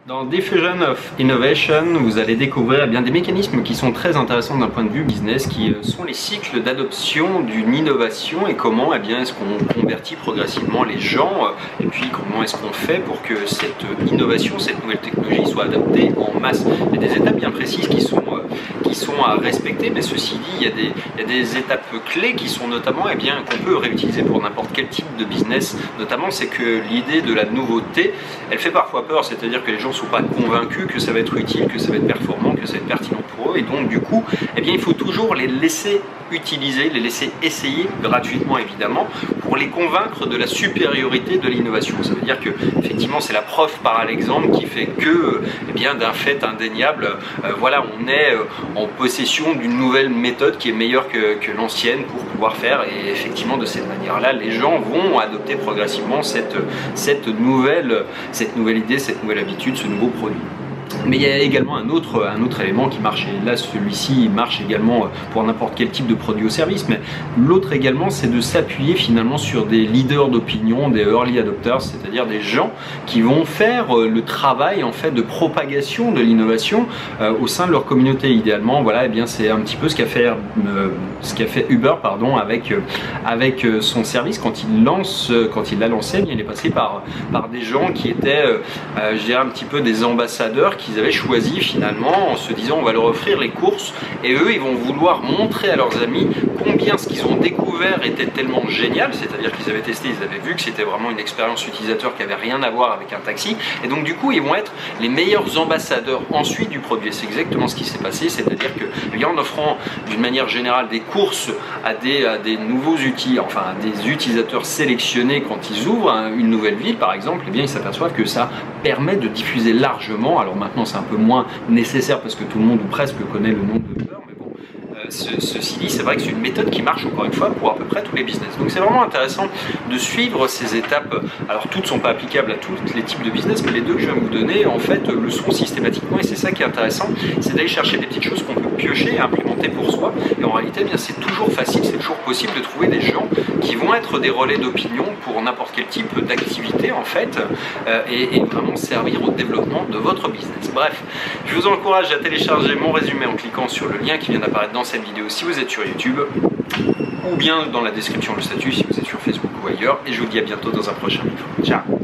Dans Diffusion of Innovation, vous allez découvrir bien des mécanismes qui sont très intéressants d'un point de vue business, qui sont les cycles d'adoption d'une innovation et comment est-ce qu'on convertit progressivement les gens et puis comment est-ce qu'on fait pour que cette innovation, cette nouvelle technologie soit adoptée en masse. Il y a des étapes bien précises qui sont à respecter, mais ceci dit, il y a des étapes clés qui sont notamment qu'on peut réutiliser pour n'importe quel type de business. Notamment, c'est que l'idée de la nouveauté, elle fait parfois peur, c'est-à-dire que les gens ne sont pas convaincus que ça va être utile, que ça va être performant, que ça va être pertinent pour eux, et donc du coup, il faut toujours les laisser utiliser, les laisser essayer gratuitement évidemment, pour les convaincre de la supériorité de l'innovation. Ça veut dire que effectivement c'est la preuve par l'exemple qui fait que d'un fait indéniable, voilà, on est en possession d'une nouvelle méthode qui est meilleure que l'ancienne pour pouvoir faire, et effectivement de cette manière-là, les gens vont adopter progressivement cette nouvelle idée, cette nouvelle habitude, ce nouveau produit. Mais il y a également un autre élément qui marche, et là celui-ci marche également pour n'importe quel type de produit ou service, mais l'autre également, c'est de s'appuyer finalement sur des leaders d'opinion, des early adopters, c'est-à-dire des gens qui vont faire le travail en fait de propagation de l'innovation au sein de leur communauté idéalement. Voilà, c'est un petit peu ce qu'a fait Uber avec son service quand il l'a lancé. Il est passé par des gens qui étaient je dirais un petit peu des ambassadeurs qu'ils avaient choisi finalement en se disant on va leur offrir les courses, et eux ils vont vouloir montrer à leurs amis combien ce qu'ils ont découvert était tellement génial, c'est-à-dire qu'ils avaient testé, ils avaient vu que c'était vraiment une expérience utilisateur qui avait rien à voir avec un taxi, et donc du coup ils vont être les meilleurs ambassadeurs ensuite du produit. C'est exactement ce qui s'est passé, c'est-à-dire que en offrant d'une manière générale des courses à des nouveaux outils, enfin à des utilisateurs sélectionnés quand ils ouvrent une nouvelle ville par exemple, ils s'aperçoivent que ça permet de diffuser largement. Alors maintenant c'est un peu moins nécessaire parce que tout le monde ou presque connaît le nom de Uber, mais bon, ceci dit, c'est vrai que c'est une méthode qui marche encore une fois pour à peu près tous les business. Donc c'est vraiment intéressant de suivre ces étapes. Alors toutes ne sont pas applicables à tous les types de business, mais les deux que je vais vous donner en fait le sont systématiquement, et c'est ça qui est intéressant, c'est d'aller chercher des petites choses qu'on peut piocher et implémenter pour soi. Et en réalité, c'est toujours facile, c'est toujours possible de trouver des gens qui vont être des relais d'opinion pour n'importe quel type d'activité en fait, et vraiment servir au développement de votre business. Bref, je vous encourage à télécharger mon résumé en cliquant sur le lien qui vient d'apparaître dans cette vidéo si vous êtes sur YouTube, ou bien dans la description du statut si vous êtes sur Facebook ou ailleurs, et je vous dis à bientôt dans un prochain vidéo. Ciao.